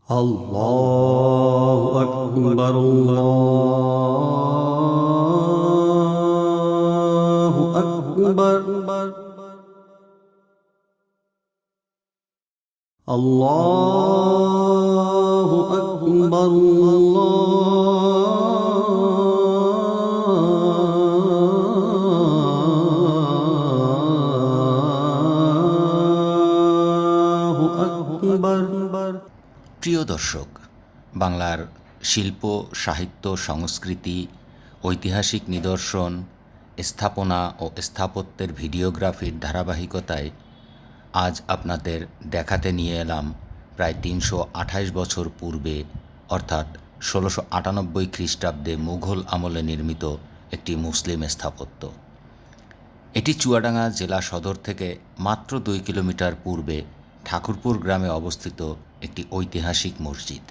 الله أكبر الله أكبر الله أكبر الله أكبر। প্রিয় দর্শক, বাংলার শিল্প, সাহিত্য, সংস্কৃতি, ঐতিহাসিক নিদর্শন, স্থাপনা ও স্থাপত্যের ভিডিওগ্রাফির ধারাবাহিকতায় আজ আপনাদের দেখাতে নিয়ে এলাম প্রায় ৩২৮ বছর পূর্বে অর্থাৎ ১৬৯৮ খ্রিস্টাব্দে মুঘল আমলে নির্মিত একটি মুসলিম স্থাপত্য। এটি চুয়াডাঙ্গা জেলা সদর থেকে মাত্র ২ কিলোমিটার পূর্বে ঠাকুরপুর গ্রামে অবস্থিত একটি ঐতিহাসিক মসজিদ।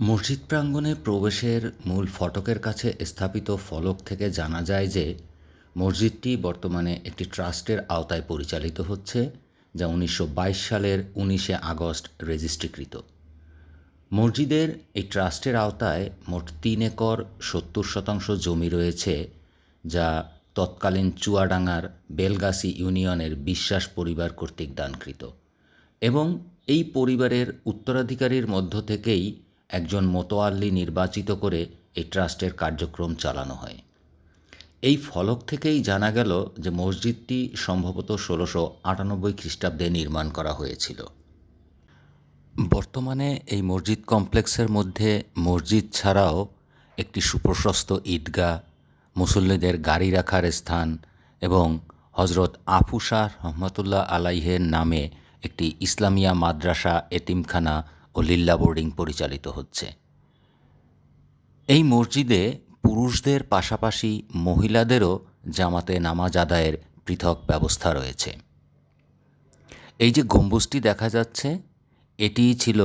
মসজিদ প্রাঙ্গণে প্রবেশের মূল ফটকের কাছে স্থাপিত ফলক থেকে জানা যায় যে মসজিদটি বর্তমানে একটি ট্রাস্টের আওতায় পরিচালিত হচ্ছে, যা ১৯২২ সালের ১৯শে আগস্ট রেজিস্ট্রিকৃত। মসজিদের এই ট্রাস্টের আওতায় মোট ৩ একর ৭০% জমি রয়েছে, যা তৎকালীন চুয়াডাঙ্গার বেলগাছি ইউনিয়নের বিশ্বাস পরিবার কর্তৃক দানকৃত, এবং এই পরিবারের উত্তরাধিকারীর মধ্য থেকেই একজন মোতোয়াল্লি নির্বাচিত করে এই ট্রাস্টের কার্যক্রম চালানো হয়। এই ফলক থেকেই জানা গেল যে মসজিদটি সম্ভবত ১৬৯৮ খ্রিস্টাব্দে নির্মাণ করা হয়েছিল। বর্তমানে এই মসজিদ কমপ্লেক্সের মধ্যে মসজিদ ছাড়াও একটি সুপ্রশস্ত ঈদগাহ, মুসল্লিদের গাড়ি রাখার স্থান এবং হজরত আফু শাহ রহমতুল্লাহ আলাইহের নামে একটি ইসলামিয়া মাদ্রাসা, এতিমখানা ও লিল্লা বোর্ডিং পরিচালিত হচ্ছে। এই মসজিদে পুরুষদের পাশাপাশি মহিলাদেরও জামাতে নামাজ আদায়ের পৃথক ব্যবস্থা রয়েছে। এই যে গম্বুজটি দেখা যাচ্ছে, এটিই ছিল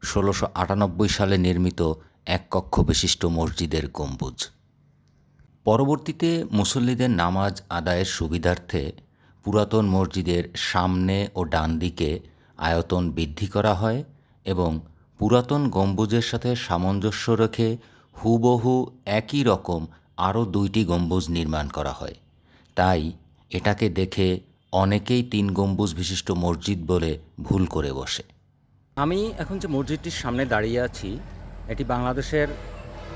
১৬৯৮ সালে নির্মিত এক কক্ষ বিশিষ্ট মসজিদের গম্বুজ। পরবর্তীতে মুসল্লিদের নামাজ আদায়ের সুবিধার্থে পুরাতন মসজিদের সামনে ও ডান দিকে আয়তন বৃদ্ধি করা হয় এবং পুরাতন গম্বুজের সাথে সামঞ্জস্য রেখে হুবহু একই রকম আরও ২টি গম্বুজ নির্মাণ করা হয়। তাই এটাকে দেখে অনেকেই ৩ গম্বুজ বিশিষ্ট মসজিদ বলে ভুল করে বসে। আমি এখন যে মসজিদটির সামনে দাঁড়িয়ে আছি, এটি বাংলাদেশের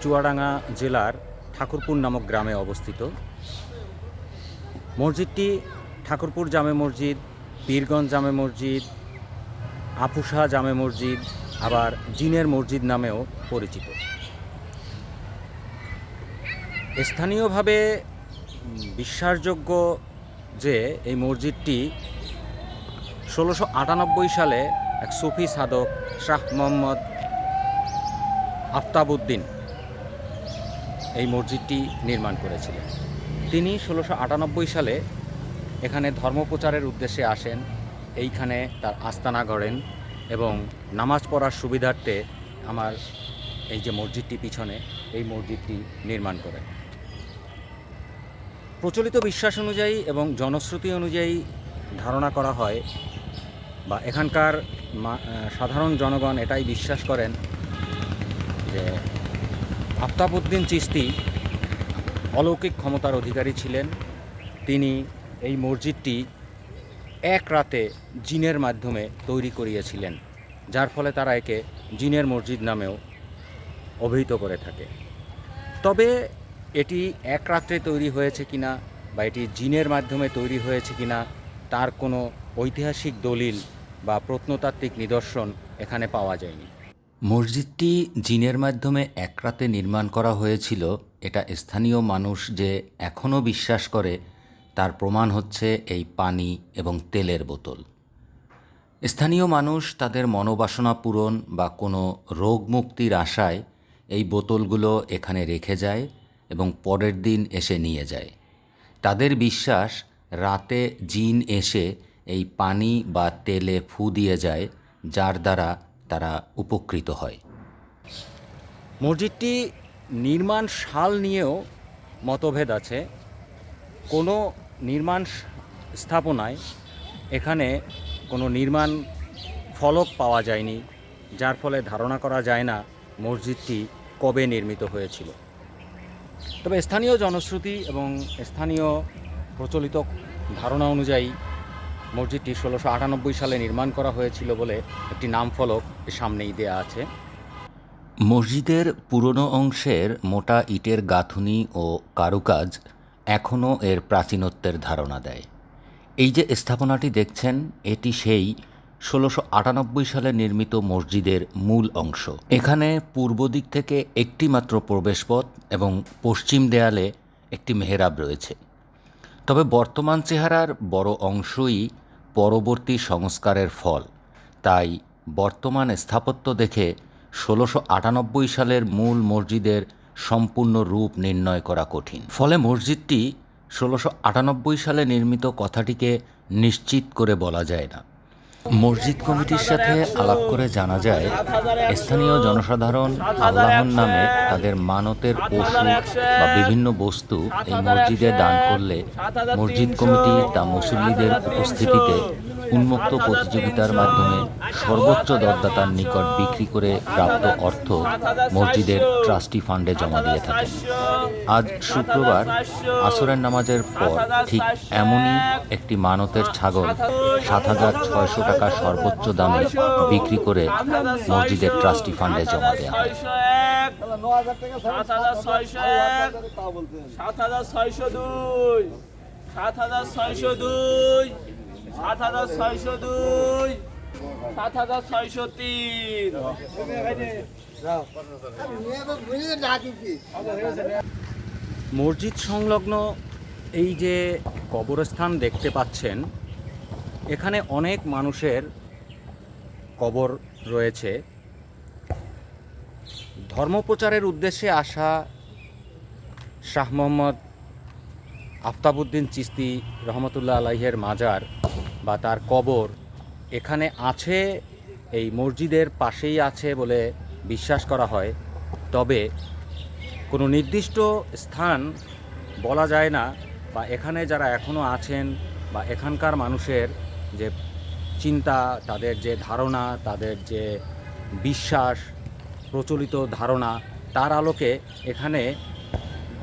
চুয়াডাঙ্গা জেলার ঠাকুরপুর নামক গ্রামে অবস্থিত। মসজিদটি ঠাকুরপুর জামে মসজিদ, পীরগঞ্জ জামে মসজিদ, আফু শাহ জামে মসজিদ, আবার জিনের মসজিদ নামেও পরিচিত। স্থানীয়ভাবে বিশ্বাসযোগ্য যে এই মসজিদটি ১৬৯৮ সালে এক সুফি সাধক শাহ মোহাম্মদ আফতাবউদ্দিন এই মসজিদটি নির্মাণ করেছিলেন। তিনি ১৬৯৮ সালে এখানে ধর্মপ্রচারের উদ্দেশ্যে আসেন, এইখানে তার আস্তানা গড়েন এবং নামাজ পড়ার সুবিধার্থে আমার এই যে মসজিদটি পিছনে, এই মসজিদটি নির্মাণ করেন। প্রচলিত বিশ্বাস অনুযায়ী এবং জনশ্রুতি অনুযায়ী ধারণা করা হয় বা এখানকার সাধারণ জনগণ এটাই বিশ্বাস করেন যে আফতাবউদ্দিন চিশতি অলৌকিক ক্ষমতার অধিকারী ছিলেন। তিনি এই মসজিদটি এক রাতে জিনের মাধ্যমে তৈরি করিয়েছিলেন, যার ফলে তারা একে জিনের মসজিদ নামেও অভিহিত করে থাকে। তবে এটি এক রাত্রে তৈরি হয়েছে কিনা বা এটি জিনের মাধ্যমে তৈরি হয়েছে কিনা তার কোনো ঐতিহাসিক দলিল বা প্রত্নতাত্ত্বিক নিদর্শন এখানে পাওয়া যায়নি। মসজিদটি জিনের মাধ্যমে এক রাতে নির্মাণ করা হয়েছিল, এটা স্থানীয় মানুষ যে এখনও বিশ্বাস করে তার প্রমাণ হচ্ছে এই পানি এবং তেলের বোতল। স্থানীয় মানুষ তাদের মনোবাসনা পূরণ বা কোনো রোগ মুক্তির আশায় এই বোতলগুলো এখানে রেখে যায় এবং পরের দিন এসে নিয়ে যায়। তাদের বিশ্বাস রাতে জিন এসে এই পানি বা তেলে ফু দিয়ে যায়, যার দ্বারা তারা উপকৃত হয়। মসজিদটি নির্মাণ সাল নিয়েও মতভেদ আছে। কোনো নির্মাণ স্থাপনায় এখানে কোনো নির্মাণ ফলক পাওয়া যায়নি, যার ফলে ধারণা করা যায় না মসজিদটি কবে নির্মিত হয়েছিল। তবে স্থানীয় জনশ্রুতি এবং স্থানীয় প্রচলিত ধারণা অনুযায়ী মসজিদটি 1698 সালে নির্মাণ করা হয়েছিল বলে একটি নাম ফলক সামনেই দেয়া আছে। মসজিদের পুরনো অংশের মোটা ইটের গাঁথুনি ও কারুকাজ এখনও এর প্রাচীনত্বের ধারণা দেয়। এই যে স্থাপনাটি দেখছেন, এটি সেই 1698 সালে নির্মিত মসজিদের মূল অংশ। এখানে পূর্ব দিক থেকে একটি মাত্র প্রবেশপথ এবং পশ্চিম দেয়ালে একটি মেহরাব রয়েছে। তবে বর্তমান চেহারার বড় অংশই পরবর্তী সংস্কারের ফল, তাই বর্তমান স্থাপত্য দেখে 1698 সালের মূল মসজিদের সম্পূর্ণ রূপ নির্ণয় করা কঠিন। ফলে মসজিদটি 1698 সালে নির্মিত কথাটিকে নিশ্চিত করে বলা যায় না। মসজিদ কমিটির সাথে আলাপ করে জানা যায়, স্থানীয় জনসাধারণ আল্লাহর নামে তাদের মানতের পশু বা বিভিন্ন বস্তু এই মসজিদে দান করলে মসজিদ কমিটি তা মুসল্লিদের উপস্থিতিতে উন্মুক্ত প্রতিযোগিতার মাধ্যমে সর্বোচ্চ দরদাতার নিকট বিক্রি করে প্রাপ্ত অর্থ মসজিদের ট্রাস্টি ফান্ডে জমা দিয়ে থাকেন। আজ শুক্রবার আসরের নামাজের পর ঠিক এমনই একটি মানতের ছাগল 7,600 টাকা সর্বোচ্চ দামে বিক্রি করে মসজিদের ট্রাস্টি ফান্ডে জমা দেওয়া হয়। 7,602, মসজিদ সংলগ্ন এই যে কবরস্থান দেখতে পাচ্ছেন, এখানে অনেক মানুষের কবর রয়েছে। ধর্মপ্রচারের উদ্দেশ্যে আসা শাহ মোহাম্মদ আফতাবউদ্দিন চিশতি রহমতুল্লাহ আলাইহের মাজার বা তার কবর এখানে আছে, এই মসজিদের পাশেই আছে বলে বিশ্বাস করা হয়। তবে কোনো নির্দিষ্ট স্থান বলা যায় না, বা এখানে যারা এখনও আছেন বা এখানকার মানুষের যে চিন্তা, তাদের যে ধারণা, তাদের যে বিশ্বাস, প্রচলিত ধারণা, তার আলোকে এখানে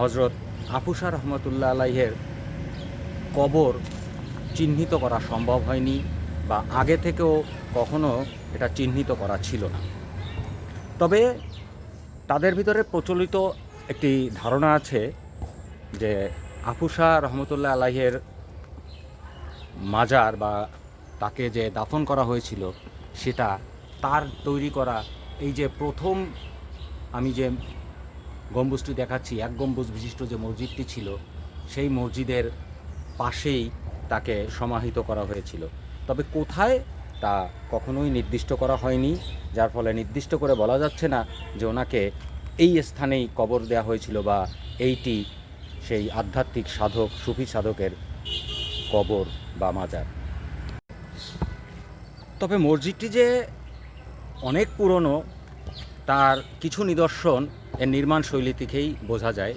হজরত আফুসা রহমতুল্লাহ আলাইহের কবর চিহ্নিত করা সম্ভব হয়নি, বা আগে থেকেও কখনো এটা চিহ্নিত করা ছিল না। তবে তাদের ভিতরে প্রচলিত একটি ধারণা আছে যে আফুসা রহমতুল্লাহ আলাইহের মাজার বা তাকে যে দাফন করা হয়েছিল সেটা তার তৈরি করা এই যে প্রথম আমি যে গম্বুজটি দেখাচ্ছি, এক গম্বুজ বিশিষ্ট যে মসজিদটি ছিল, সেই মসজিদের পাশেই তাকে সমাহিত করা হয়েছিল। তবে কোথায় তা কখনোই নির্দিষ্ট করা হয়নি, যার ফলে নির্দিষ্ট করে বলা যাচ্ছে না যে ওনাকে এই স্থানেই কবর দেওয়া হয়েছিল বা এইটি সেই আধ্যাত্মিক সাধক, সুফি সাধকের কবর বা মাজার। তবে মসজিদটি যে অনেক পুরনো তার কিছু নিদর্শন এর নির্মাণ শৈলী থেকেই বোঝা যায়।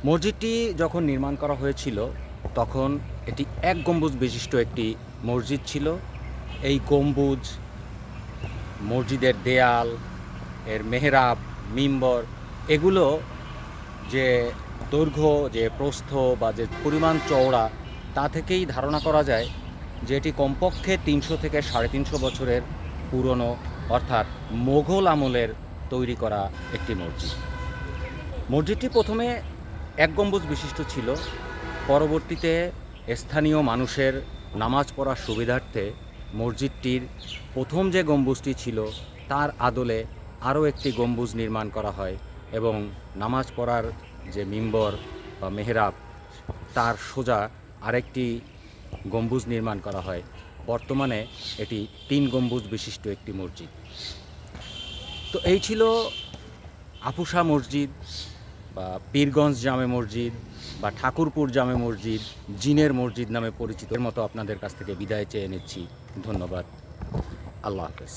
মসজিদটি যখন নির্মাণ করা হয়েছিল তখন এটি এক গম্বুজ বিশিষ্ট একটি মসজিদ ছিল। এই গম্বুজ, মসজিদের দেয়াল, এর মেহরাব, মিম্বর, এগুলো যে দৈর্ঘ্য, যে প্রস্থ বা যে পরিমাণ চওড়া, তা থেকেই ধারণা করা যায় যে এটি কমপক্ষে 300 থেকে 350 বছরের পুরনো, অর্থাৎ মোগল আমলের তৈরি করা একটি মসজিদ। মসজিদটি প্রথমে এক গম্বুজ বিশিষ্ট ছিল, পরবর্তীতে স্থানীয় মানুষের নামাজ পড়ার সুবিধার্থে মসজিদটির প্রথম যে গম্বুজটি ছিল তার আদলে আরও একটি গম্বুজ নির্মাণ করা হয় এবং নামাজ পড়ার যে মিম্বর বা মেহরাব তার সোজা আরেকটি গম্বুজ নির্মাণ করা হয়। বর্তমানে এটি 3 গম্বুজ বিশিষ্ট একটি মসজিদ। তো এই ছিল আফুসা মসজিদ বা পীরগঞ্জ জামে মসজিদ বা ঠাকুরপুর জামে মসজিদ, জিনের মসজিদ নামে পরিচিত। এর মতো আপনাদের কাছ থেকে বিদায় চেয়ে নিচ্ছি। ধন্যবাদ। আল্লাহ হাফেজ।